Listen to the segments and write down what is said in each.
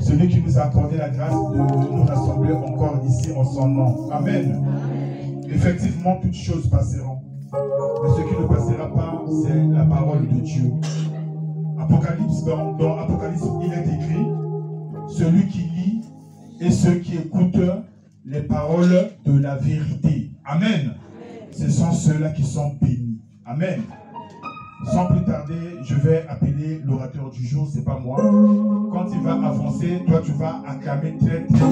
celui qui nous a accordé la grâce de nous rassembler encore ici en son nom. Amen. Effectivement, toutes choses passeront. Mais ce qui ne passera pas, c'est la parole de Dieu. Apocalypse, dans Apocalypse, il est écrit, celui qui lit et ceux qui écoutent les paroles de la vérité. Amen. Ce sont ceux-là qui sont bénis. Amen. Sans plus tarder, je vais appeler l'orateur du jour, c'est pas moi. Quand il va avancer, toi tu vas acclamer très fort.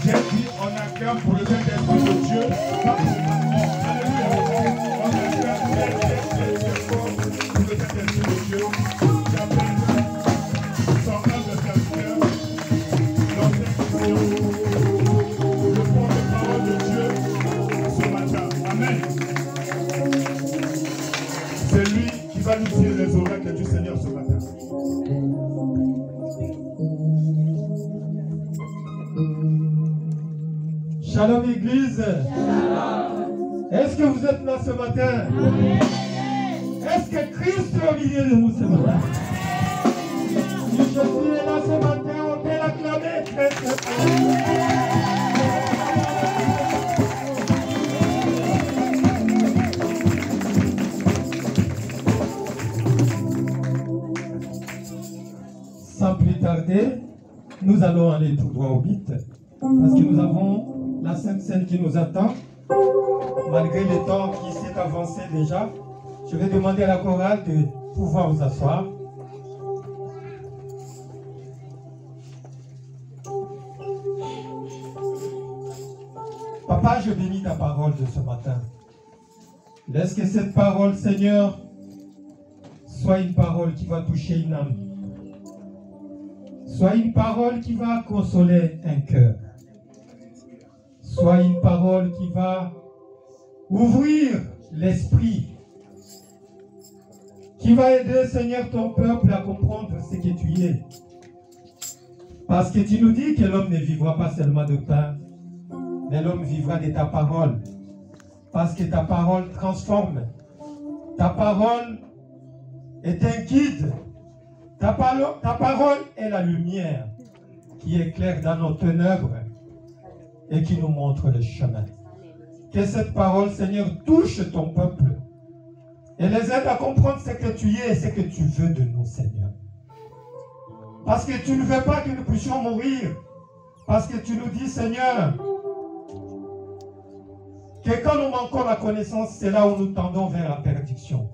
J'ai dit, on acclame pour le Saint-Esprit de Dieu. Alléluia. On acclame très fort pour le Saint-Esprit de Dieu. J'appelle son humble serviteur, l'enseignant. C'est lui qui va nous dire les oracles du Seigneur ce matin. Shalom Église. Est-ce que vous êtes là ce matin? Est-ce que Christ est au milieu de nous ce matin? Si je suis là ce matin, on peut l'acclamer très très fort. Sans plus tarder, nous allons aller tout droit au but, parce que nous avons la Sainte Seine qui nous attend. Malgré le temps qui s'est avancé déjà, je vais demander à la chorale de pouvoir vous asseoir. Papa, je bénis ta parole de ce matin. Laisse que cette parole, Seigneur, soit une parole qui va toucher une âme. Soit une parole qui va consoler un cœur. Soit une parole qui va ouvrir l'esprit. Qui va aider, Seigneur, ton peuple à comprendre ce que tu es. Parce que tu nous dis que l'homme ne vivra pas seulement de pain, mais l'homme vivra de ta parole. Parce que ta parole transforme. Ta parole est un guide. Ta parole est la lumière qui éclaire dans nos ténèbres et qui nous montre le chemin. Que cette parole, Seigneur, touche ton peuple et les aide à comprendre ce que tu es et ce que tu veux de nous, Seigneur. Parce que tu ne veux pas que nous puissions mourir. Parce que tu nous dis, Seigneur, que quand nous manquons la connaissance, c'est là où nous tendons vers la perdition.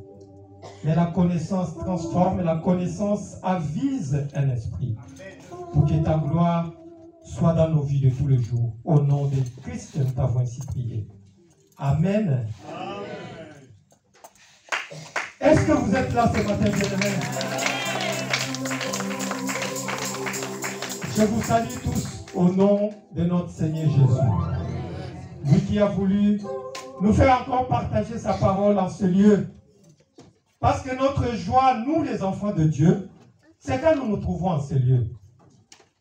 Mais la connaissance transforme, la connaissance avise un esprit. Pour que ta gloire soit dans nos vies de tous les jours. Au nom de Christ, nous t'avons ainsi prié. Amen. Est-ce que vous êtes là ce matin, bien-aimés? Je vous salue tous au nom de notre Seigneur Jésus. Lui qui a voulu nous faire encore partager sa parole en ce lieu. Parce que notre joie, nous les enfants de Dieu, c'est quand nous nous trouvons en ce lieu.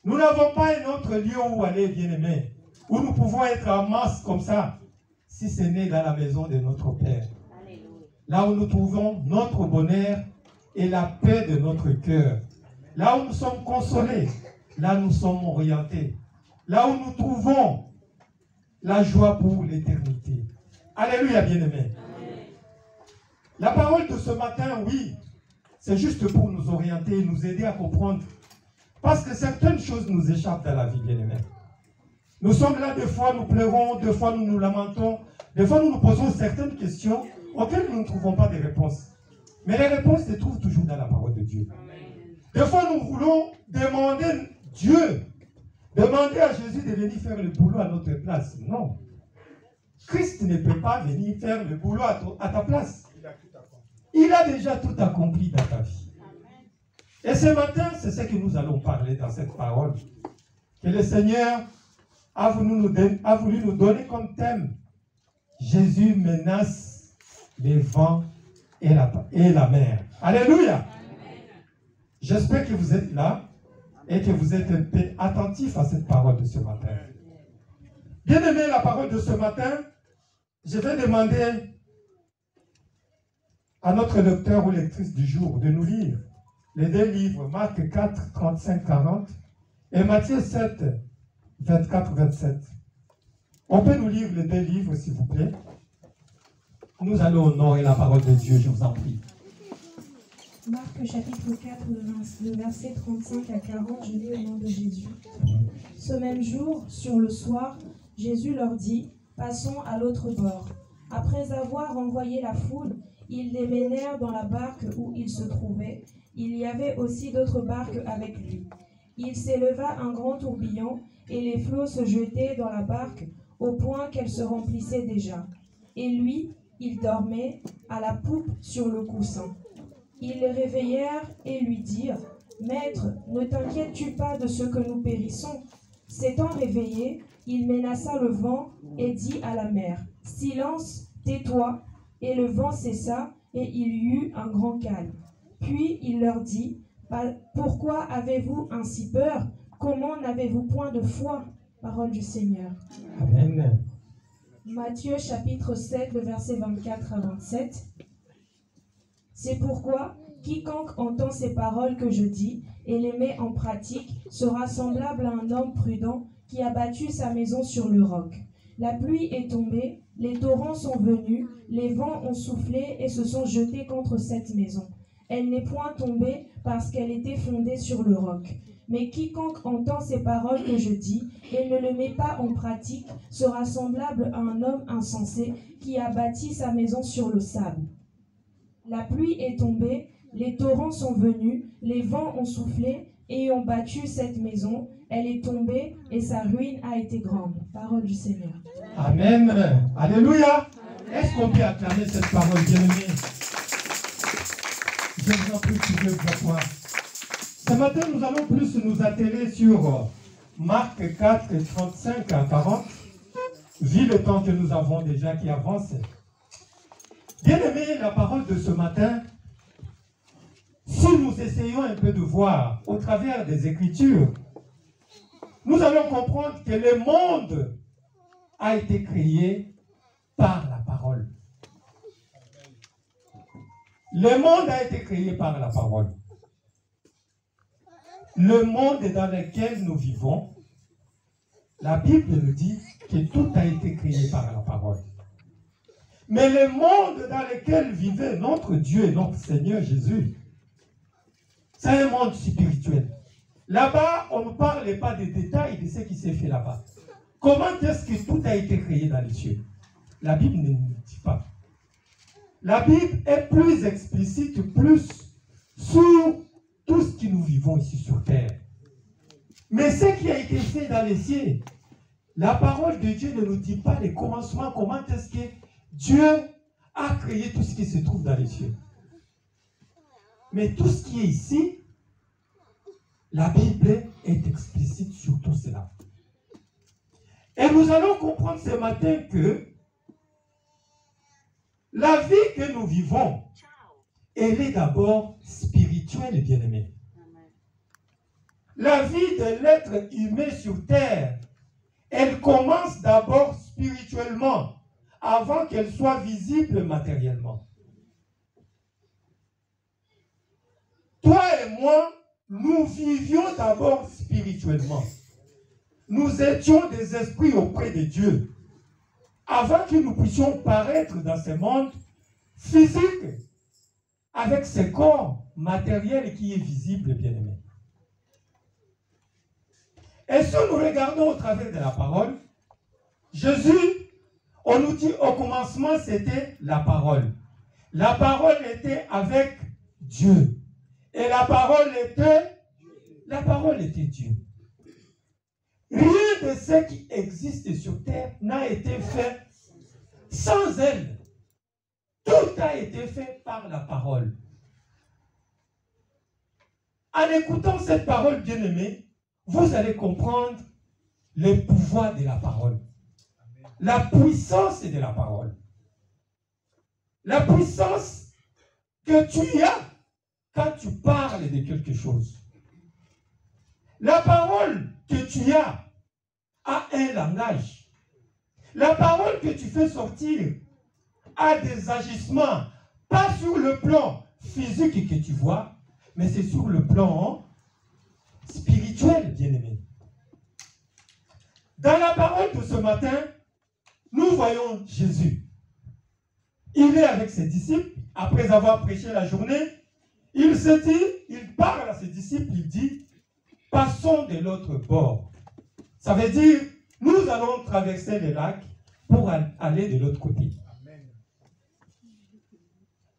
Nous n'avons pas un autre lieu où aller, bien-aimés, où nous pouvons être en masse comme ça, si ce n'est dans la maison de notre Père. Là où nous trouvons notre bonheur et la paix de notre cœur. Là où nous sommes consolés, là où nous sommes orientés. Là où nous trouvons la joie pour l'éternité. Alléluia, bien-aimés. La parole de ce matin, oui, c'est juste pour nous orienter, nous aider à comprendre. Parce que certaines choses nous échappent dans la vie, bien-aimés. Nous sommes là, des fois nous pleurons, des fois nous nous lamentons, des fois nous nous posons certaines questions auxquelles nous ne trouvons pas de réponses. Mais les réponses se trouvent toujours dans la parole de Dieu. Des fois nous voulons demander Dieu, demander à Jésus de venir faire le boulot à notre place. Non. Christ ne peut pas venir faire le boulot à ta place. Il a déjà tout accompli dans ta vie. Et ce matin, c'est ce que nous allons parler dans cette parole. Que le Seigneur a voulu nous donner comme thème. Jésus menace les vents et la mer. Alléluia. J'espère que vous êtes là et que vous êtes un peu attentifs à cette parole de ce matin. Bien aimé, la parole de ce matin, je vais demander à notre lecteur ou lectrice du jour de nous lire les deux livres, Marc 4, 35-40 et Matthieu 7, 24-27. On peut nous lire les deux livres, s'il vous plaît? Nous allons honorer la parole de Dieu, je vous en prie. Marc chapitre 4, le verset 35 à 40, je lis au nom de Jésus. Ce même jour, sur le soir, Jésus leur dit, « Passons à l'autre bord. » Après avoir envoyé la foule, ils les menèrent dans la barque où ils se trouvaient. Il y avait aussi d'autres barques avec lui. Il s'éleva un grand tourbillon, et les flots se jetaient dans la barque, au point qu'elle se remplissait déjà. Et lui, il dormait à la poupe sur le coussin. Ils les réveillèrent et lui dirent, « Maître, ne t'inquiètes-tu pas de ce que nous périssons ?» S'étant réveillé, il menaça le vent et dit à la mer, « Silence, tais-toi !» Et le vent cessa et il y eut un grand calme. Puis il leur dit, « Pourquoi avez-vous ainsi peur? Comment n'avez-vous point de foi ?» Parole du Seigneur. Amen. Matthieu chapitre 7, le verset 24 à 27. C'est pourquoi quiconque entend ces paroles que je dis et les met en pratique sera semblable à un homme prudent qui a bâti sa maison sur le roc. La pluie est tombée, les torrents sont venus, les vents ont soufflé et se sont jetés contre cette maison. Elle n'est point tombée parce qu'elle était fondée sur le roc. Mais quiconque entend ces paroles que je dis et ne les met pas en pratique sera semblable à un homme insensé qui a bâti sa maison sur le sable. La pluie est tombée, les torrents sont venus, les vents ont soufflé et ont battu cette maison. Elle est tombée et sa ruine a été grande. Parole du Seigneur. Amen. Alléluia. Est-ce qu'on peut acclamer cette parole bien-aimée? Je vous en prie, tu veux voir. Ce matin, nous allons plus nous atteler sur Marc 4, 35 à 40, vu le temps que nous avons déjà qui avance. Bien-aimé, la parole de ce matin, si nous essayons un peu de voir au travers des Écritures, nous allons comprendre que le monde a été créé par la parole. Le monde a été créé par la parole. Le monde dans lequel nous vivons, la Bible nous dit que tout a été créé par la parole. Mais le monde dans lequel vivait notre Dieu et notre Seigneur Jésus, c'est un monde spirituel. Là-bas, on ne parle pas des détails de ce qui s'est fait là-bas. Comment est-ce que tout a été créé dans les cieux? La Bible ne nous dit pas. La Bible est plus explicite, plus sur tout ce que nous vivons ici sur terre. Mais ce qui a été fait dans les cieux, la parole de Dieu ne nous dit pas les commencements, comment est-ce que Dieu a créé tout ce qui se trouve dans les cieux. Mais tout ce qui est ici, la Bible est explicite sur tout cela. Et nous allons comprendre ce matin que la vie que nous vivons, elle est d'abord spirituelle, bien-aimée. La vie de l'être humain sur terre, elle commence d'abord spirituellement, avant qu'elle soit visible matériellement. Toi et moi, nous vivions d'abord spirituellement. Nous étions des esprits auprès de Dieu, avant que nous puissions paraître dans ce monde physique, avec ce corps matériel qui est visible, bien-aimé. Et si nous regardons au travers de la parole, Jésus, on nous dit au commencement, c'était la parole. La parole était avec Dieu. Et la parole était Dieu. Rien de ce qui existe sur terre n'a été fait sans elle. Tout a été fait par la parole. En écoutant cette parole, bien-aimée, vous allez comprendre le pouvoir de la parole. La puissance de la parole. La puissance que tu as quand tu parles de quelque chose. La parole que tu as a un langage. La parole que tu fais sortir a des agissements Pas sur le plan physique que tu vois, mais c'est sur le plan spirituel, bien-aimé. Dans la parole de ce matin, nous voyons Jésus. Il est avec ses disciples, après avoir prêché la journée, il se dit, il parle à ses disciples, il dit, passons de l'autre bord. Ça veut dire, nous allons traverser le lac pour aller de l'autre côté. Amen.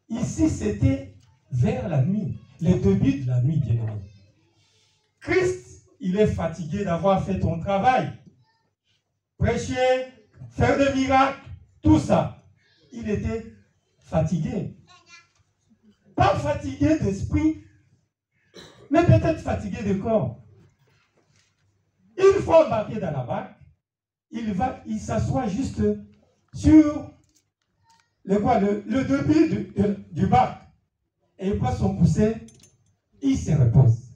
Ici, c'était vers la nuit, le début de la nuit, bien-aimé. Christ, il est fatigué d'avoir fait ton travail. Prêcher, faire des miracles, tout ça. Il était fatigué. Pas fatigué d'esprit, mais peut-être fatigué de corps. Il faut embarquer dans la barque. Il s'assoit juste sur le début du bac. Et il prend son coussin, il se repose.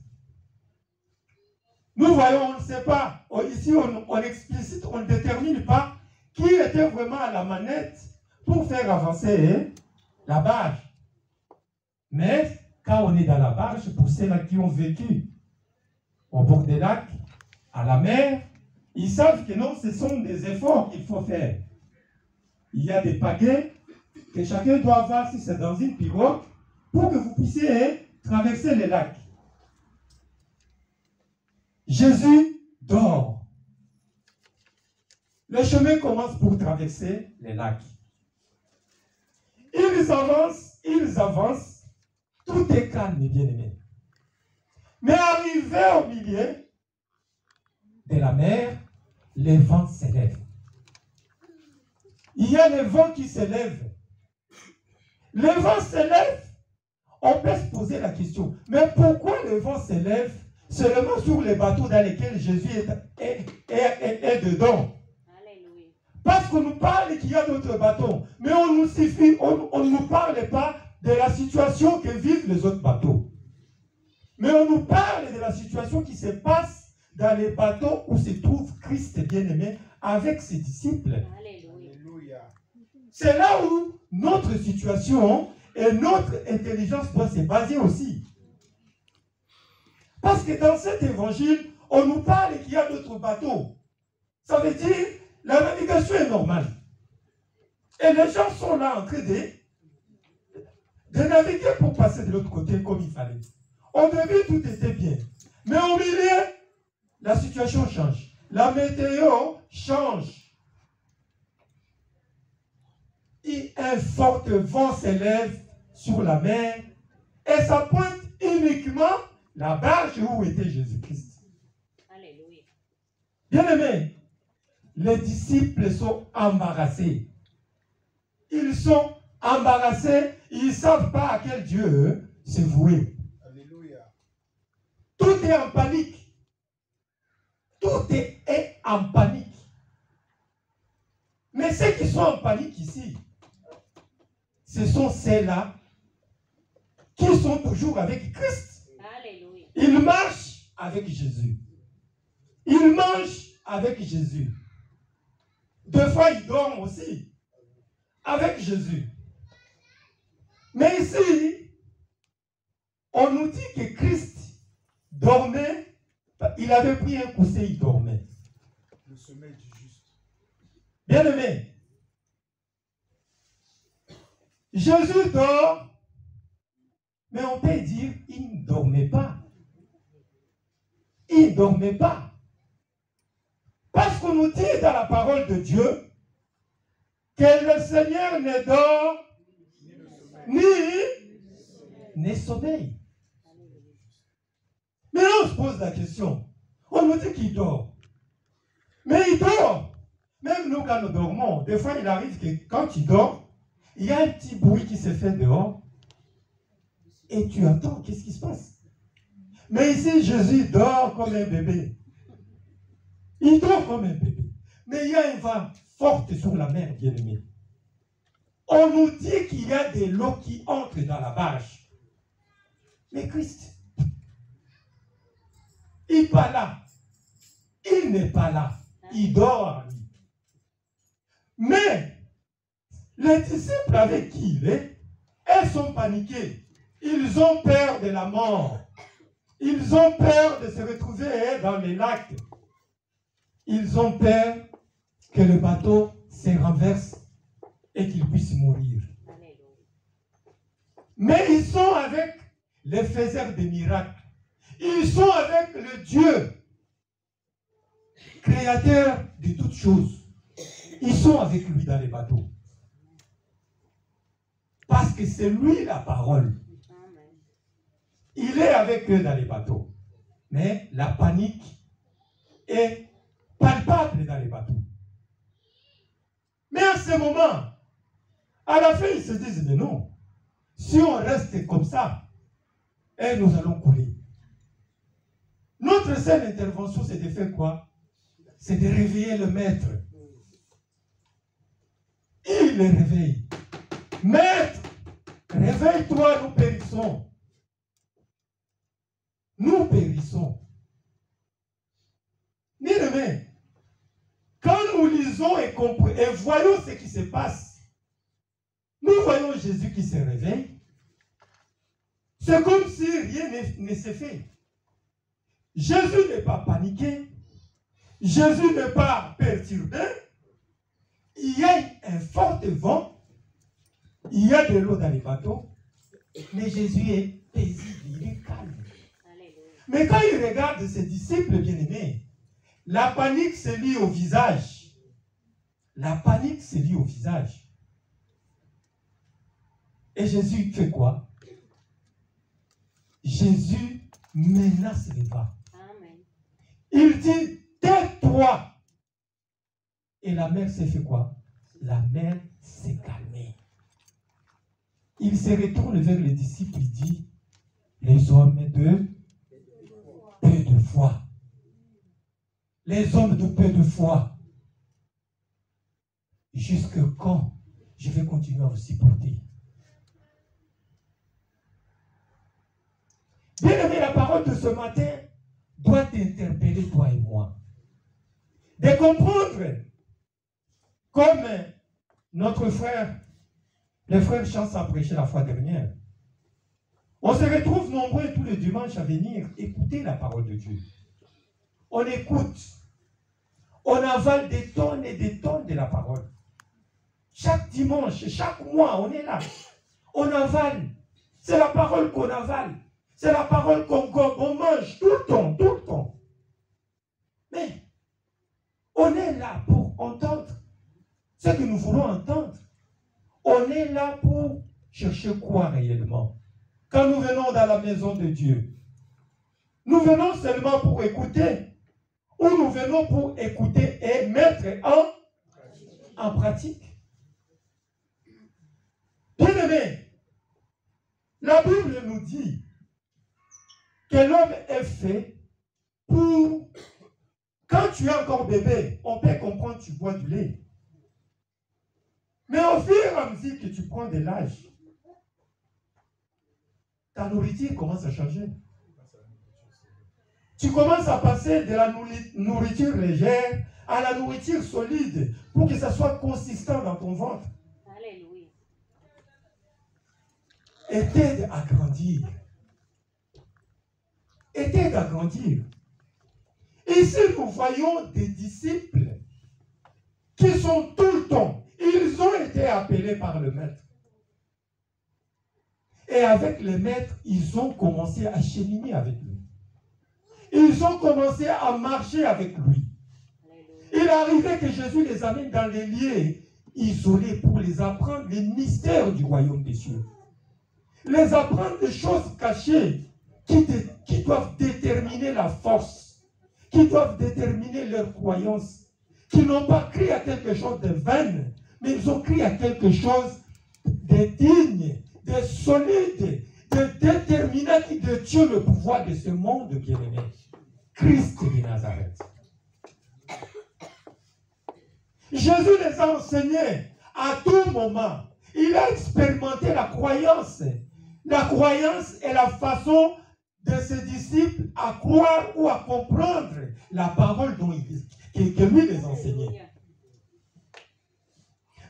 Nous voyons, on ne sait pas, ici on explicite, on ne détermine pas qui était vraiment à la manette pour faire avancer la barge. Mais quand on est dans la barge, pour ceux-là qui ont vécu au bord des lacs, à la mer, ils savent que non, ce sont des efforts qu'il faut faire. Il y a des pagaies que chacun doit avoir si c'est dans une pirogue pour que vous puissiez traverser les lacs. Jésus dort. Le chemin commence pour traverser les lacs. Ils avancent, tout est calme, bien-aimés. Mais arrivé au milieu de la mer, les vents s'élèvent. Il y a les vents qui s'élèvent. Les vents s'élèvent. On peut se poser la question, mais pourquoi les vents s'élèvent seulement sur les bateaux dans lesquels Jésus est dedans? Alléluia. Parce qu'on nous parle qu'il y a d'autres bateaux, mais on ne nous parle pas de la situation que vivent les autres bateaux. Mais on nous parle de la situation qui se passe dans les bateaux où se trouve Christ bien-aimé avec ses disciples. Alléluia. C'est là où notre situation et notre intelligence doit se baser aussi. Parce que dans cet évangile, on nous parle qu'il y a d'autres bateaux. Ça veut dire, la navigation est normale. Et les gens sont là en train de naviguer pour passer de l'autre côté comme il fallait. Au début, tout était bien. Mais au milieu, la situation change. La météo change. Et un fort vent s'élève sur la mer et ça pointe uniquement la barge où était Jésus-Christ. Alléluia. Bien-aimés, les disciples sont embarrassés. Ils sont embarrassés, ils ne savent pas à quel Dieu se vouer. Alléluia. Tout est en panique. Tout est en panique. Mais ceux qui sont en panique ici, ce sont ceux-là qui sont toujours avec Christ. Alléluia. Ils marchent avec Jésus. Ils mangent avec Jésus. Des fois, ils dorment aussi avec Jésus. Mais ici, on nous dit que Christ dormait, il avait pris un coussin, il dormait. Le sommeil du juste. Bien-aimé, Jésus dort, mais on peut dire il ne dormait pas. Il ne dormait pas. Parce qu'on nous dit dans la parole de Dieu que le Seigneur ne dort ni sommeil. Mais on se pose la question. On nous dit qu'il dort. Mais il dort. Même nous, quand nous dormons, des fois, il arrive que quand tu dors, il y a un petit bruit qui se fait dehors. Et tu attends, qu'est-ce qui se passe? Mais ici, Jésus dort comme un bébé. Il dort comme un bébé. Mais il y a un vent fort sur la mer, bien-aimé. On nous dit qu'il y a de l'eau qui entre dans la barge. Mais Christ, il n'est pas là. Il n'est pas là. Il dort. Mais les disciples avec qui il est, Là, ils sont paniqués. Ils ont peur de la mort. Ils ont peur de se retrouver dans les lacs. Ils ont peur que le bateau se renverse et qu'ils puissent mourir. Mais ils sont avec les faiseurs de miracles. Ils sont avec le Dieu, créateur de toutes choses. Ils sont avec lui dans les bateaux. Parce que c'est lui la parole. Il est avec eux dans les bateaux. Mais la panique est palpable dans les bateaux. Mais à ce moment, à la fin, ils se disent, mais non, si on reste comme ça, nous allons couler. Notre seule intervention, c'est de faire quoi? C'est de réveiller le maître. Il le réveille. Maître, réveille-toi, nous périssons. Nous périssons. Bien-aimés, quand nous lisons et voyons ce qui se passe, nous voyons Jésus qui se réveille. C'est comme si rien ne s'est fait. Jésus n'est pas paniqué. Jésus n'est pas perturbé. Il y a un fort vent. Il y a de l'eau dans les bateaux. Mais Jésus est paisible, il est calme. Mais quand il regarde ses disciples bien-aimés, la panique se lit au visage. La panique se lit au visage. Et Jésus fait quoi? Jésus menace les vents. Il dit, tais-toi. Et la mer s'est fait quoi? La mer s'est calmée. Il se retourne vers les disciples, il dit, les hommes de peu de foi. Les hommes de peu de foi. Jusque quand je vais continuer à vous supporter? Bien-aimé, la parole de ce matin doit t'interpeller, toi et moi. De comprendre, comme notre frère, les frères Chance a prêché la fois dernière, on se retrouve nombreux tous les dimanches à venir écouter la parole de Dieu. On écoute, on avale des tonnes et des tonnes de la parole. Chaque dimanche, chaque mois, on est là. On avale. C'est la parole qu'on avale. C'est la parole qu'on mange tout le temps, tout le temps. Mais on est là pour entendre ce que nous voulons entendre. On est là pour chercher quoi réellement? Quand nous venons dans la maison de Dieu, nous venons seulement pour écouter, ou nous venons pour écouter et mettre en pratique. Bien-aimé, la Bible nous dit que l'homme est fait pour... Quand tu es encore bébé, on peut comprendre que tu bois du lait. Mais au fur et à mesure que tu prends de l'âge, ta nourriture commence à changer. Tu commences à passer de la nourriture légère à la nourriture solide pour que ça soit consistant dans ton ventre. Alléluia. Et t'aide à grandir. Et t'aide à grandir. Ici, nous voyons des disciples qui sont tout le temps, ils ont été appelés par le maître. Et avec le maître, ils ont commencé à cheminer avec lui. Ils ont commencé à marcher avec lui. Il arrivait que Jésus les amène dans les lieux isolés pour les apprendre les mystères du royaume des cieux. Les apprendre des choses cachées qui doivent déterminer la force, qui doivent déterminer leur croyance, qui n'ont pas cru à quelque chose de vain, mais ils ont cru à quelque chose de digne, de solide, de déterminant qui détient le pouvoir de ce monde bien-aimé. Christ de Nazareth. Jésus les a enseignés à tout moment. Il a expérimenté la croyance. La croyance est la façon de ses disciples à croire ou à comprendre la parole que lui les enseignait.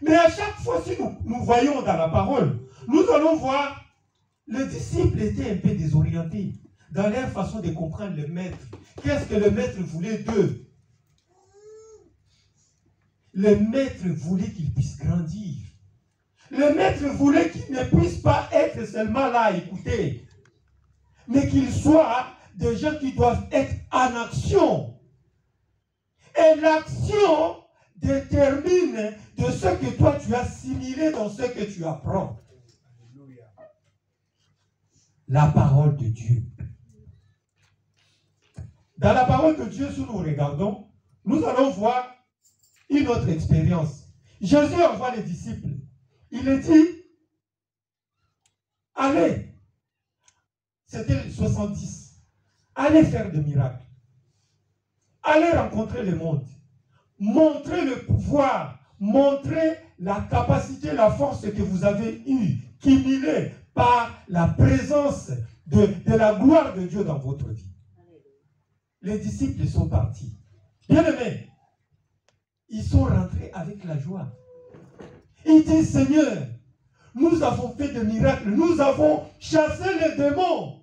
Mais à chaque fois, si nous voyons dans la parole, nous allons voir, les disciples étaient un peu désorientés dans leur façon de comprendre le maître. Qu'est-ce que le maître voulait d'eux? Le maître voulait qu'ils puissent grandir. Le maître voulait qu'ils ne puissent pas être seulement là à écouter, mais qu'ils soient des gens qui doivent être en action. Et l'action détermine de ce que toi tu as assimilé dans ce que tu apprends. La parole de Dieu. Dans la parole de Dieu, si nous regardons, nous allons voir une autre expérience. Jésus envoie les disciples. Il les dit, allez, c'était 70, allez faire des miracles. Allez rencontrer le monde. Montrez le pouvoir, montrez la capacité, la force que vous avez eue, cumulée par la présence de la gloire de Dieu dans votre vie. Les disciples sont partis. Bien-aimés, ils sont rentrés avec la joie. Ils disent, Seigneur, nous avons fait des miracles, nous avons chassé les démons.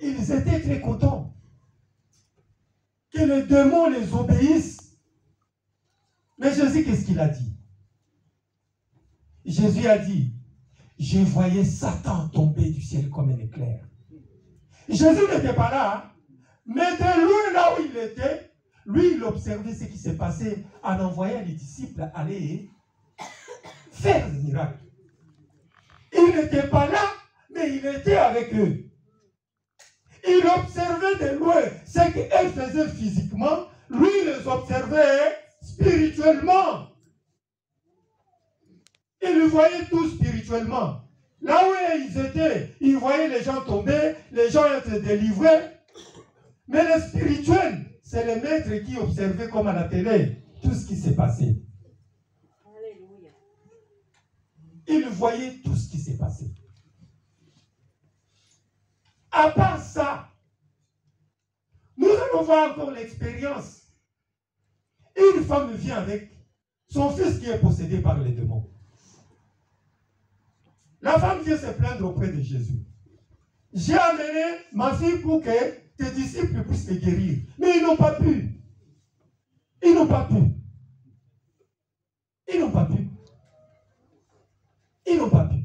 Ils étaient très contents que les démons les obéissent. Mais Jésus, qu'est-ce qu'il a dit? Jésus a dit, je voyais Satan tomber du ciel comme un éclair. Jésus n'était pas là, hein? Mais de loin là où il était, lui, il observait ce qui s'est passé en envoyant les disciples aller faire des miracles. Il n'était pas là, mais il était avec eux. Il observait de loin ce qu'elles faisaient physiquement, lui il les observait spirituellement. Il le voyait tout spirituellement. Là où ils étaient, ils voyaient les gens tomber, les gens être délivrés. Mais le spirituel, c'est le maître qui observait comme à la télé tout ce qui s'est passé. Alléluia. Il voyait tout ce qui s'est passé. À part ça, nous allons voir encore l'expérience. Une femme vient avec son fils qui est possédé par les démons. La femme vient se plaindre auprès de Jésus. J'ai amené ma fille pour que tes disciples puissent les guérir. Mais ils n'ont pas pu. Ils n'ont pas pu. Ils n'ont pas pu. Ils n'ont pas pu.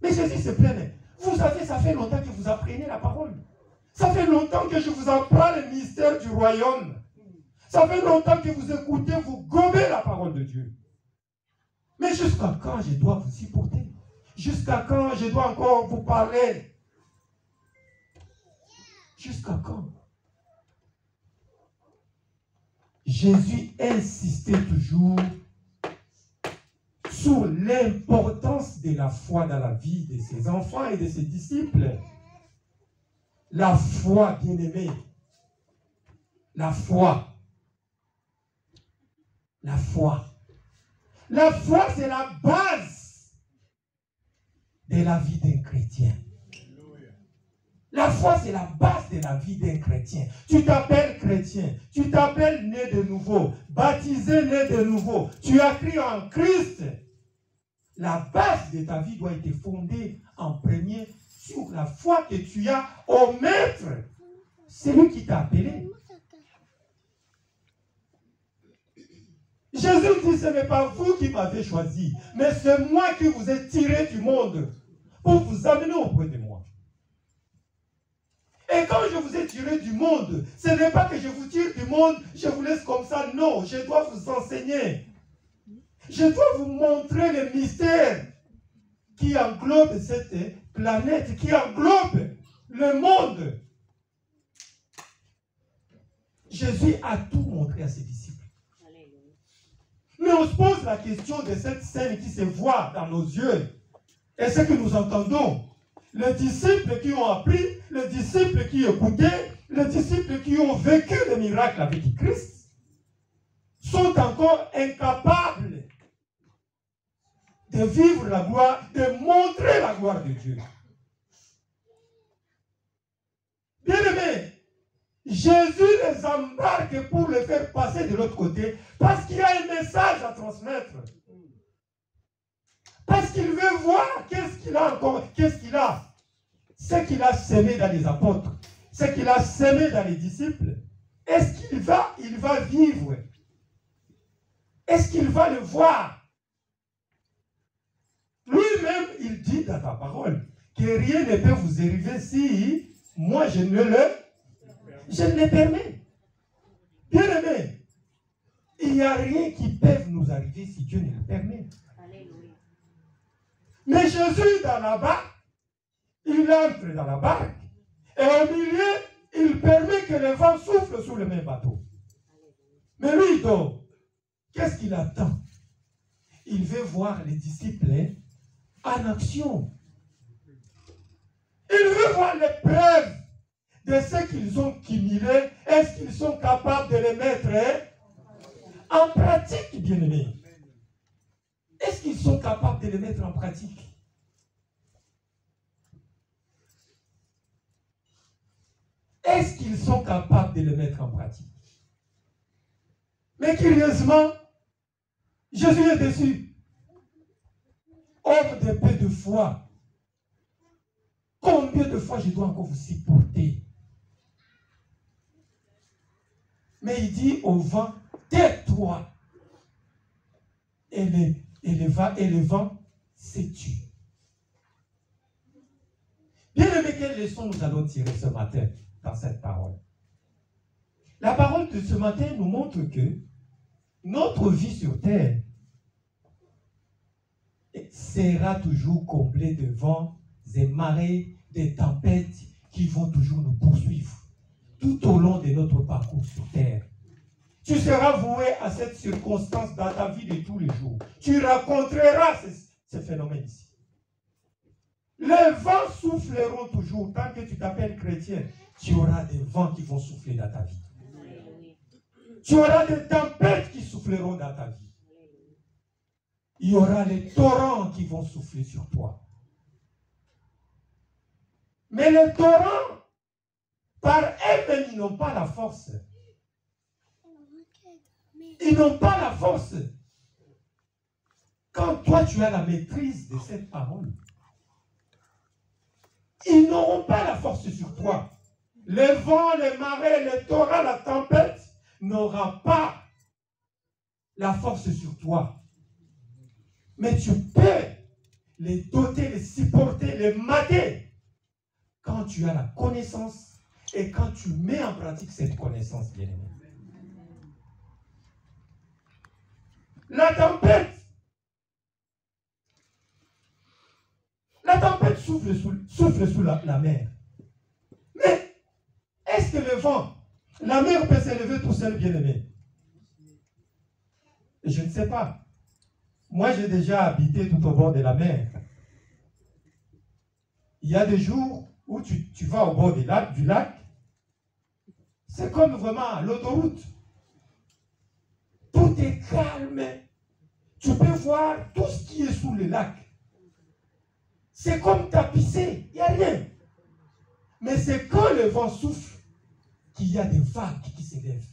Mais Jésus se plaignait. Vous savez, ça fait longtemps que vous apprenez la parole. Ça fait longtemps que je vous apprends le mystère du royaume. Ça fait longtemps que vous écoutez, vous gobez la parole de Dieu. Mais jusqu'à quand je dois vous supporter? Jusqu'à quand je dois encore vous parler? Jusqu'à quand? Jésus insistait toujours sur l'importance de la foi dans la vie de ses enfants et de ses disciples. La foi, bien-aimée. La foi. La foi. La foi, c'est la base de la vie d'un chrétien. La foi, c'est la base de la vie d'un chrétien. Tu t'appelles chrétien, tu t'appelles né de nouveau, baptisé né de nouveau, tu as cru en Christ. La base de ta vie doit être fondée en premier sur la foi que tu as au Maître. C'est lui qui t'a appelé. Jésus dit, ce n'est pas vous qui m'avez choisi, mais c'est moi qui vous ai tiré du monde pour vous amener auprès de moi. Et quand je vous ai tiré du monde, ce n'est pas que je vous tire du monde, je vous laisse comme ça. Non, je dois vous enseigner. Je dois vous montrer le mystère qui englobe cette planète, qui englobe le monde. Jésus a tout montré à ses disciples. Mais on se pose la question de cette scène qui se voit dans nos yeux. Et ce que nous entendons. Les disciples qui ont appris, les disciples qui écoutaient, les disciples qui ont vécu le miracle avec Christ, sont encore incapables de vivre la gloire, de montrer la gloire de Dieu. Bien-aimés, Jésus les embarque pour les faire passer de l'autre côté parce qu'il y a un message à transmettre. Parce qu'il veut voir qu'est-ce qu'il a encore, qu'est-ce qu'il a. Ce qu'il a semé dans les apôtres, ce qu'il a semé dans les disciples, est-ce qu'il va vivre? Est-ce qu'il va le voir? Lui-même, il dit dans ta parole que rien ne peut vous arriver si moi je ne le permets. Bien aimé, il n'y a rien qui peut nous arriver si Dieu ne le permet. Alléluia. Mais Jésus, dans la barque, il entre dans la barque et au milieu, il permet que le vent souffle sur le même bateau. Mais lui, il dort. Qu'est-ce qu'il attend? Il veut voir les disciples en action. Il veut voir les preuves de ce qu'ils ont cumulé. Est-ce qu'ils sont capables de les mettre en pratique, bien-aimés? Est-ce qu'ils sont capables de les mettre en pratique? Est-ce qu'ils sont capables de les mettre en pratique? Mais curieusement, Jésus est déçu. Homme de peu de foi. Combien de fois je dois encore vous supporter? Mais il dit au vent, tais-toi. Et le vent se tue. Bien aimé, quelle leçon nous allons tirer ce matin dans cette parole? La parole de ce matin nous montre que notre vie sur terre sera toujours comblée de vents et marées, des tempêtes qui vont toujours nous poursuivre tout au long de notre parcours sur terre. Tu seras voué à cette circonstance dans ta vie de tous les jours. Tu rencontreras ce phénomène ici. Les vents souffleront toujours. Tant que tu t'appelles chrétien, tu auras des vents qui vont souffler dans ta vie. Tu auras des tempêtes qui souffleront dans ta vie. Il y aura les torrents qui vont souffler sur toi. Mais les torrents, par eux-mêmes, ils n'ont pas la force. Ils n'ont pas la force. Quand toi, tu as la maîtrise de cette parole, ils n'auront pas la force sur toi. Les vents, les marées, les torrents, la tempête n'aura pas la force sur toi. Mais tu peux les doter, les supporter, les mater quand tu as la connaissance et quand tu mets en pratique cette connaissance, bien-aimé. La tempête souffle sous la mer. Mais est-ce que le vent, la mer peut s'élever tout seul, bien-aimé? Je ne sais pas. Moi, j'ai déjà habité tout au bord de la mer. Il y a des jours où tu vas au bord du lac. C'est comme vraiment l'autoroute. Tout est calme. Tu peux voir tout ce qui est sous le lac. C'est comme tapissé. Il n'y a rien. Mais c'est quand le vent souffle qu'il y a des vagues qui s'élèvent.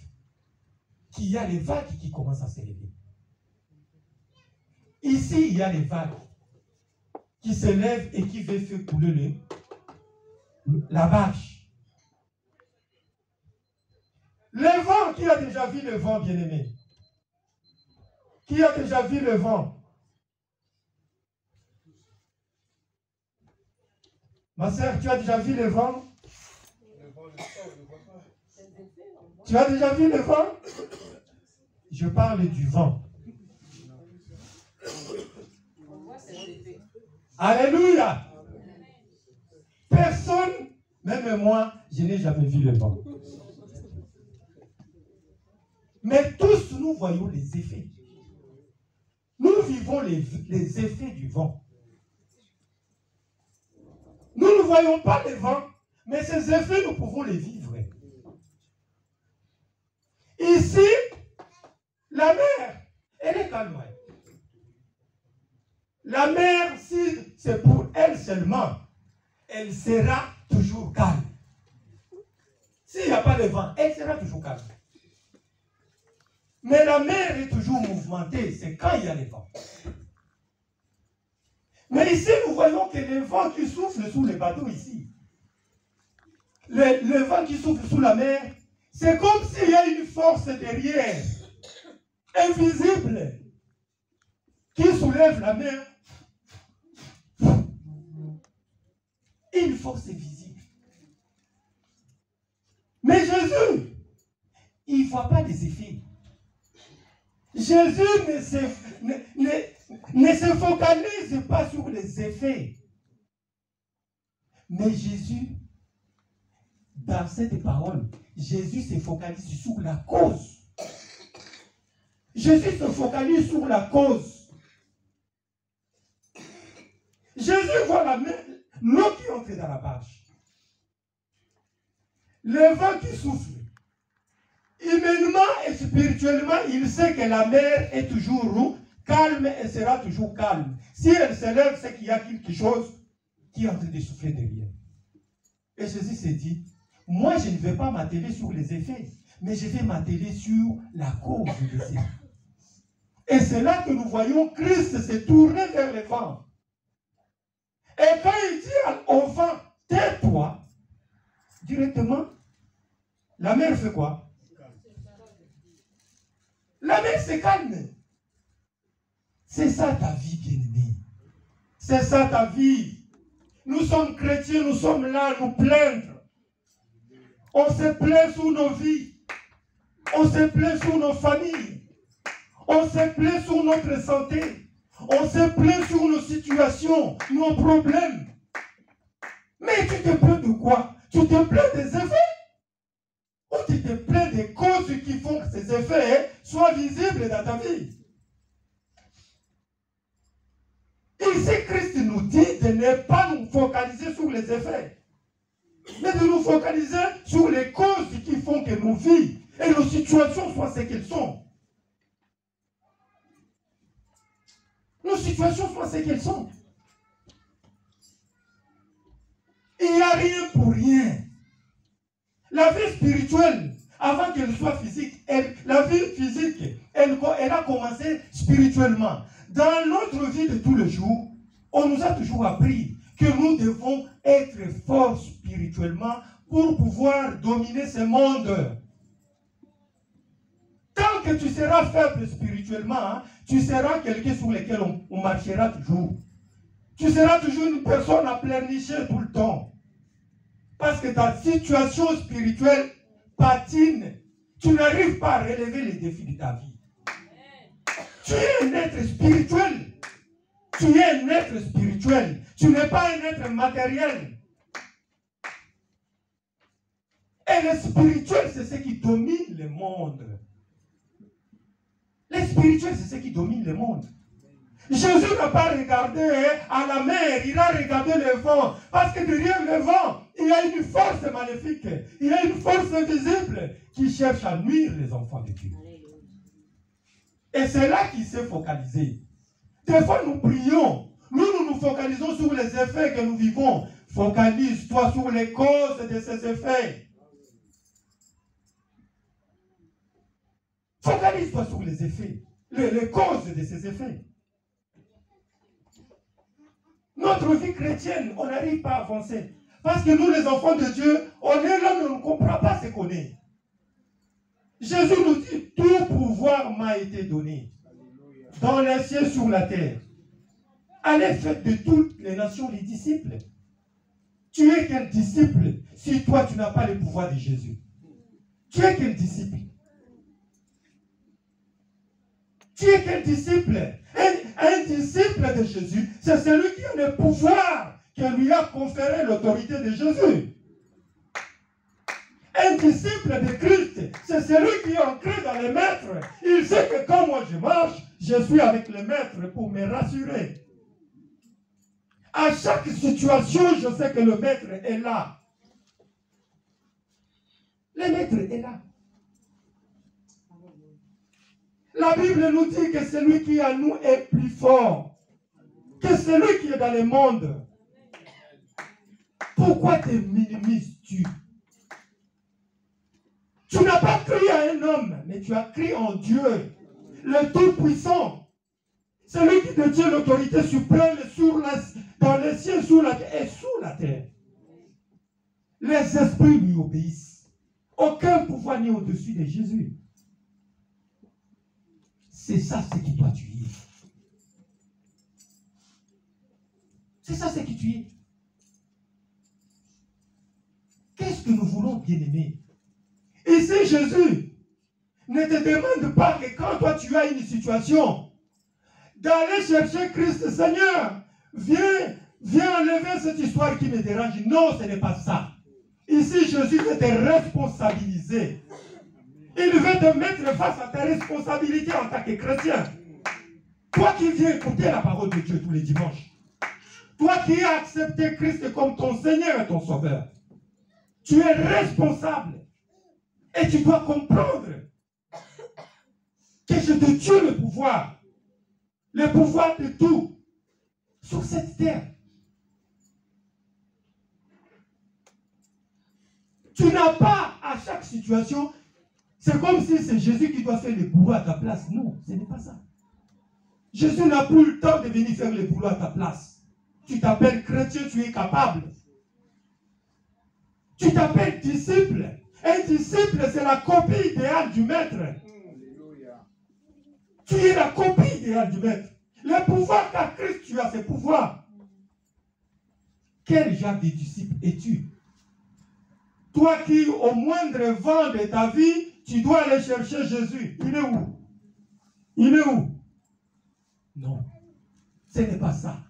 Qu'il y a les vagues qui commencent à s'élever. Ici, il y a les vagues qui s'élèvent et qui veulent faire couler la vache. Le vent, qui a déjà vu le vent, bien-aimé? Qui a déjà vu le vent? Ma sœur, tu as déjà vu le vent? Tu as déjà vu le vent? Je parle du vent. Alléluia. Personne, même moi, je n'ai jamais vu le vent. Mais tous, nous voyons les effets. Nous vivons les effets du vent. Nous ne voyons pas le vent, mais ces effets, nous pouvons les vivre. Ici, la mer, elle est calme. La mer, si c'est pour elle seulement, elle sera toujours calme. S'il n'y a pas de vent, elle sera toujours calme. Mais la mer est toujours mouvementée, c'est quand il y a le vent. Mais ici, nous voyons que les vents qui soufflent sous les bateaux ici, le vent qui souffle sous la mer, c'est comme s'il y a une force derrière, invisible, qui soulève la mer. Une force invisible. Mais Jésus, il ne voit pas les effets. Jésus ne se focalise pas sur les effets. Mais Jésus, dans cette parole, Jésus se focalise sur la cause. Jésus se focalise sur la cause. Jésus voit l'eau qui entre dans la barge. Le vent qui souffle. Humainement et spirituellement, il sait que la mer est toujours calme et sera toujours calme. Si elle se lève, c'est qu'il y a quelque chose qui est en train de souffler derrière. Et Jésus s'est dit, moi je ne vais pas m'atteler sur les effets, mais je vais m'atteler sur la cause de ces effets. Et c'est là que nous voyons Christ se tourner vers le vent. Et quand il dit au vent, tais-toi, directement, la mer fait quoi? La mer se calme. C'est ça ta vie, bien-aimé. C'est ça ta vie. Nous sommes chrétiens, nous sommes là à nous plaindre. On se plaint sur nos vies. On se plaint sur nos familles. On se plaint sur notre santé. On se plaint sur nos situations, nos problèmes. Mais tu te plains de quoi? Tu te plains des effets? Ou tu te plains des causes qui font que ces effets soient visibles dans ta vie? Ici, Christ nous dit de ne pas nous focaliser sur les effets, mais de nous focaliser sur les causes qui font que nos vies et nos situations soient ce qu'elles sont. Nos situations soient ce qu'elles sont. Il n'y a rien pour rien. La vie spirituelle, avant qu'elle soit physique, la vie physique, elle a commencé spirituellement. Dans notre vie de tous les jours, on nous a toujours appris que nous devons être forts spirituellement pour pouvoir dominer ce monde. Tant que tu seras faible spirituellement, tu seras quelqu'un sur lequel on marchera toujours. Tu seras toujours une personne à pleurnicher tout le temps. Parce que ta situation spirituelle patine. Tu n'arrives pas à relever les défis de ta vie. Tu es un être spirituel. Tu es un être spirituel. Tu n'es pas un être matériel. Et le spirituel, c'est ce qui domine le monde. Le spirituel, c'est ce qui domine le monde. Jésus n'a pas regardé à la mer, il a regardé le vent. Parce que derrière le vent, il y a une force maléfique. Il y a une force invisible qui cherche à nuire les enfants de Dieu. Et c'est là qu'il s'est focalisé. Des fois, nous prions. Nous nous focalisons sur les effets que nous vivons. Focalise-toi sur les causes de ces effets. Focalise-toi sur les effets. Les causes de ces effets. Notre vie chrétienne, on n'arrive pas à avancer. Parce que nous, les enfants de Dieu, on est là, mais on ne comprend pas ce qu'on est. Jésus nous dit, tout pouvoir m'a été donné. Dans les cieux, sur la terre. Allez, faites de toutes les nations les disciples. Tu es quel disciple si toi, tu n'as pas le pouvoir de Jésus? Tu es quel disciple? Tu es quel disciple? Un disciple de Jésus, c'est celui qui a le pouvoir que lui a conféré l'autorité de Jésus. Un disciple de Christ, c'est celui qui est ancré dans le maître. Il sait que quand moi je marche, je suis avec le maître pour me rassurer. À chaque situation, je sais que le maître est là. Le maître est là. La Bible nous dit que celui qui est en nous est plus fort que celui qui est dans le monde. Pourquoi te minimises-tu? Tu n'as pas crié à un homme, mais tu as crié en Dieu, le Tout-Puissant. Celui qui détient l'autorité suprême dans les cieux et sous la terre. Les esprits lui obéissent. Aucun pouvoir n'est au-dessus de Jésus. C'est ça ce qui doit tuer. C'est ça ce qui tue. Qu'est-ce que nous voulons, bien-aimés? Ici, Jésus ne te demande pas que quand toi tu as une situation, d'aller chercher Christ, Seigneur, viens enlever cette histoire qui me dérange. Non, ce n'est pas ça. Ici, Jésus veut te responsabiliser. Il veut te mettre face à tes responsabilités en tant que chrétien. Toi qui viens écouter la parole de Dieu tous les dimanches. Toi qui as accepté Christ comme ton Seigneur et ton Sauveur. Tu es responsable. Et tu dois comprendre que je te tue le pouvoir de tout sur cette terre. Tu n'as pas à chaque situation, c'est comme si c'est Jésus qui doit faire le boulot à ta place. Non, ce n'est pas ça. Jésus n'a plus le temps de venir faire le boulot à ta place. Tu t'appelles chrétien, tu es capable. Tu t'appelles disciple. Un disciple, c'est la copie idéale du maître. Tu es la copie idéale du maître. Le pouvoir qu'a Christ, tu as ce pouvoir. Quel genre de disciple es-tu? Toi qui, au moindre vent de ta vie, tu dois aller chercher Jésus. Il est où? Il est où? Non. Ce n'est pas ça.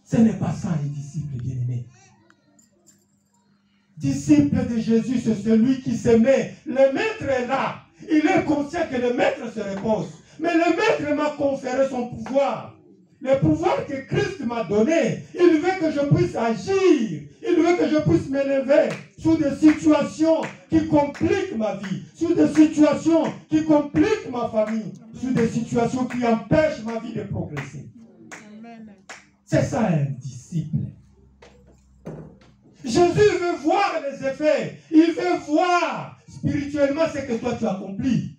Ce n'est pas ça, un disciple bien-aimé. Disciple de Jésus, c'est celui qui se met. Le maître est là. Il est conscient que le maître se repose. Mais le maître m'a conféré son pouvoir. Le pouvoir que Christ m'a donné. Il veut que je puisse agir. Il veut que je puisse m'élever sur des situations qui compliquent ma vie. Sur des situations qui compliquent ma famille. Sur des situations qui empêchent ma vie de progresser. C'est ça un disciple. Jésus veut voir les effets. Il veut voir spirituellement ce que toi tu accomplis.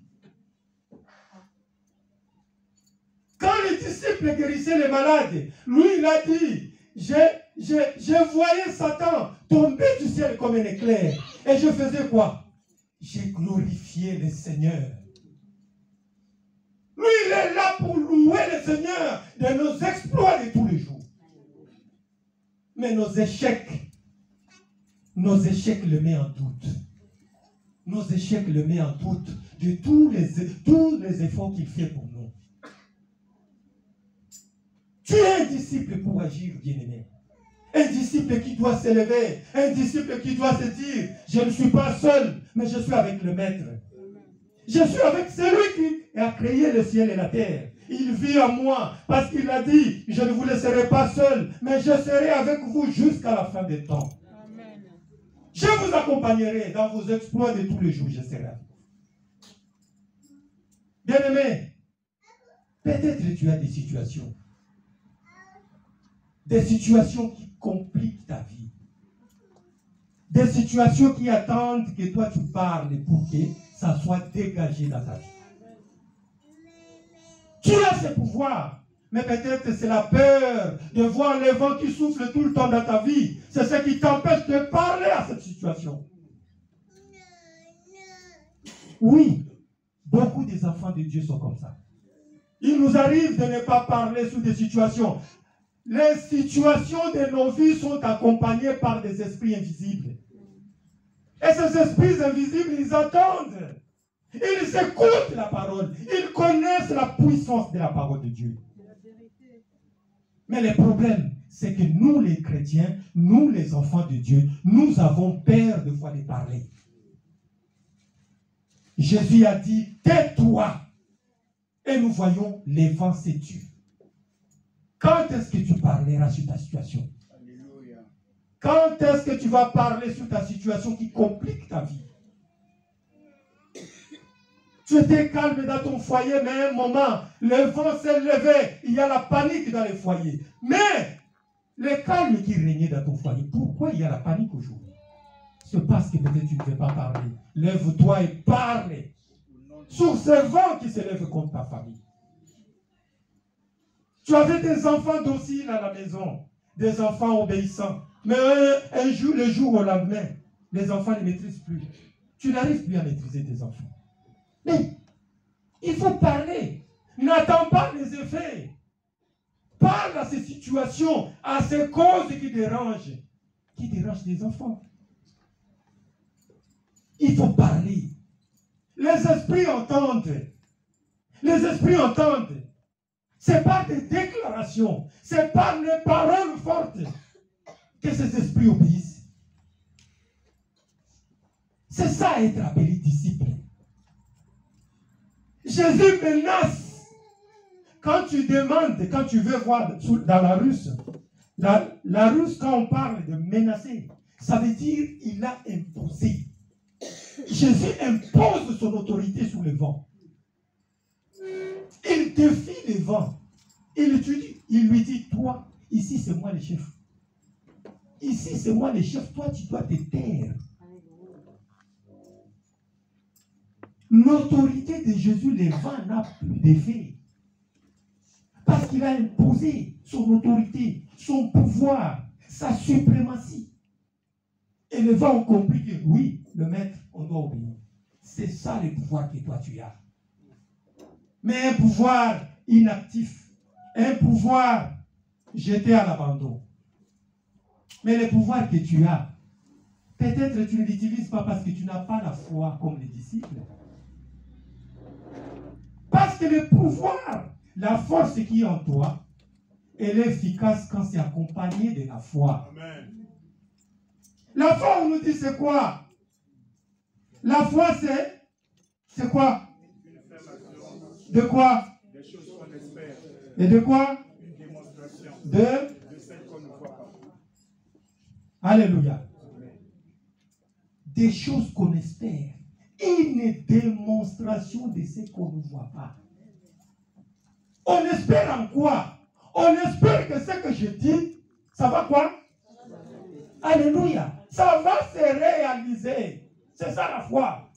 Quand les disciples guérissaient les malades, lui il a dit, je voyais Satan tomber du ciel comme un éclair. Et je faisais quoi? J'ai glorifié le Seigneur. Lui il est là pour louer le Seigneur de nos exploits de tous les jours. Mais nos échecs le met en doute. Nos échecs le met en doute de tous les efforts qu'il fait pour nous. Tu es un disciple pour agir, bien-aimé. Un disciple qui doit s'élever. Un disciple qui doit se dire, je ne suis pas seul, mais je suis avec le Maître. Je suis avec celui qui a créé le ciel et la terre. Il vit en moi parce qu'il a dit, je ne vous laisserai pas seul, mais je serai avec vous jusqu'à la fin des temps. Amen. Je vous accompagnerai dans vos exploits de tous les jours, je serai avec vous. Bien-aimé, peut-être tu as des situations qui compliquent ta vie. Des situations qui attendent que toi tu parles pour que ça soit dégagé dans ta vie. Tu as ce pouvoir, mais peut-être c'est la peur de voir les vents qui soufflent tout le temps dans ta vie. C'est ce qui t'empêche de parler à cette situation. Oui, beaucoup des enfants de Dieu sont comme ça. Il nous arrive de ne pas parler sur des situations. Les situations de nos vies sont accompagnées par des esprits invisibles. Et ces esprits invisibles, ils attendent. Ils écoutent la parole. Ils connaissent la puissance de la parole de Dieu. Mais le problème, c'est que nous les chrétiens, nous les enfants de Dieu, nous avons peur de fois de parler. Jésus a dit, tais-toi. Et nous voyons les vents se tuent. Quand est-ce que tu parleras sur ta situation? Alléluia. Quand est-ce que tu vas parler sur ta situation qui complique ta vie? Tu étais calme dans ton foyer, mais à un moment, le vent s'est levé. Il y a la panique dans les foyers. Mais le calme qui régnait dans ton foyer, pourquoi il y a la panique aujourd'hui? C'est parce que peut-être tu ne veux pas parler. Lève-toi et parle sur ce vent qui se lève contre ta famille. Tu avais des enfants dociles à la maison, des enfants obéissants. Mais un jour, le jour au lendemain, les enfants ne maîtrisent plus. Tu n'arrives plus à maîtriser tes enfants. Mais il faut parler. N'attends pas les effets. Parle à ces situations, à ces causes qui dérangent les enfants. Il faut parler. Les esprits entendent. Les esprits entendent. C'est par des déclarations, c'est par les paroles fortes que ces esprits obéissent. C'est ça être appelé disciple. Jésus menace. Quand tu demandes, quand tu veux voir dans la Russe, la Russe, quand on parle de menacer, ça veut dire il a imposé. Jésus impose son autorité sur le vent. Il défie les vents. Il lui dit, toi, ici c'est moi le chef. Ici c'est moi le chef, toi tu dois te taire. L'autorité de Jésus, les vents n'a plus d'effet. Parce qu'il a imposé son autorité, son pouvoir, sa suprématie. Et les vents ont compris que oui, le maître, on doit obéir. C'est ça le pouvoir que toi tu as. Mais un pouvoir inactif, un pouvoir jeté à l'abandon. Mais le pouvoir que tu as, peut-être tu ne l'utilises pas parce que tu n'as pas la foi comme les disciples. Parce que le pouvoir, la force qui est en toi, elle est efficace quand c'est accompagné de la foi. Amen. La foi, on nous dit c'est quoi? La foi, c'est quoi? De quoi? Des choses qu'on espère. Et de quoi? Une démonstration. De celles qu'on ne voit pas. Alléluia. Des choses qu'on espère. Une démonstration de ce qu'on ne voit pas. On espère en quoi? On espère que ce que je dis, ça va quoi? Alléluia. Ça va se réaliser. C'est ça la foi.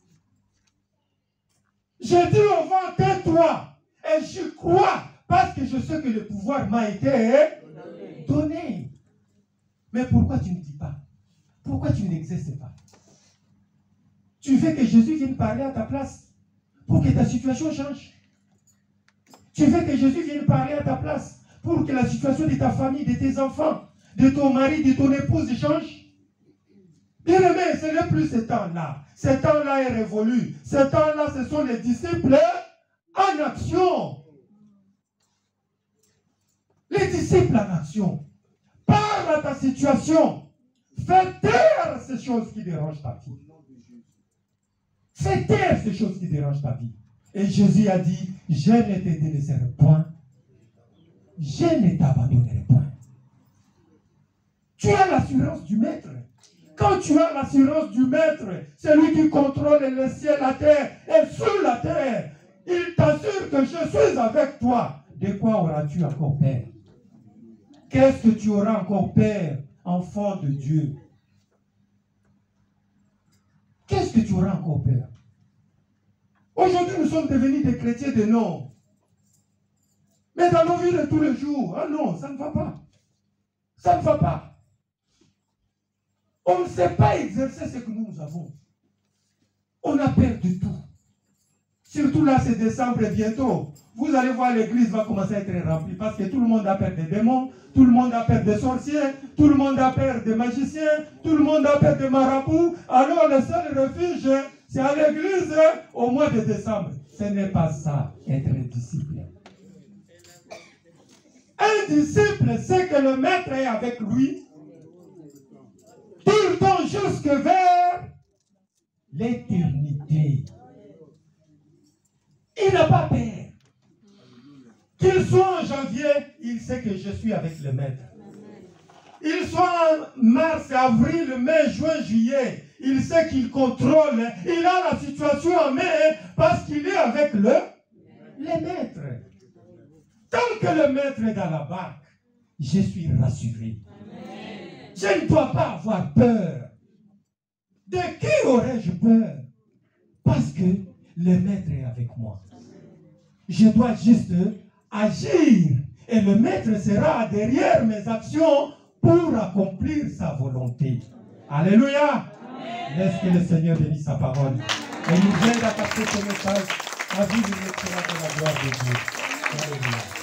Je dis au vent, tais-toi. Et je crois parce que je sais que le pouvoir m'a été donné. Mais pourquoi tu ne dis pas? Pourquoi tu n'exerces pas? Tu veux que Jésus vienne parler à ta place pour que ta situation change. Tu veux que Jésus vienne parler à ta place pour que la situation de ta famille, de tes enfants, de ton mari, de ton épouse change. Bien aimé, ce n'est plus ce temps-là. Ce temps-là est révolu. Ce temps-là, ce sont les disciples en action. Les disciples en action. Parle à ta situation. Fais taire ces choses qui dérangent ta vie. Fais taire ces choses qui dérangent ta vie. Et Jésus a dit, je ne te délaisserai point. Je ne t'abandonnerai point. Tu as l'assurance du maître. Quand tu as l'assurance du maître, c'est lui qui contrôle le ciel, la terre et sous la terre, il t'assure que je suis avec toi. De quoi auras-tu encore peur? Qu'est-ce que tu auras encore peur, enfant de Dieu? Qu'est-ce que tu auras encore peur? Aujourd'hui, nous sommes devenus des chrétiens de nom. Mais dans nos vies de tous les jours, ah non, ça ne va pas. Ça ne va pas. On ne sait pas exercer ce que nous avons. On a peur de tout. Surtout là, c'est décembre et bientôt. Vous allez voir, l'église va commencer à être remplie parce que tout le monde a peur des démons, tout le monde a peur des sorciers, tout le monde a peur des magiciens, tout le monde a peur des marabouts. Alors le seul refuge, c'est à l'église au mois de décembre. Ce n'est pas ça, être un disciple. Un disciple, c'est que le maître est avec lui tout le temps jusque vers l'éternité. Il n'a pas peur. Qu'il soit en janvier, il sait que je suis avec le maître. Il soit en mars, avril, mai, juin, juillet, il sait qu'il contrôle. Il a la situation en main parce qu'il est avec le maître. Tant que le maître est dans la barque, je suis rassuré. Je ne dois pas avoir peur. De qui aurais-je peur? Parce que le maître est avec moi. Je dois juste agir Et le maître sera derrière mes actions pour accomplir sa volonté. Alléluia. Laisse que le Seigneur bénisse sa parole. Et nous aide à capter ce message, à vivre l'excellence de la gloire de Dieu. Alléluia.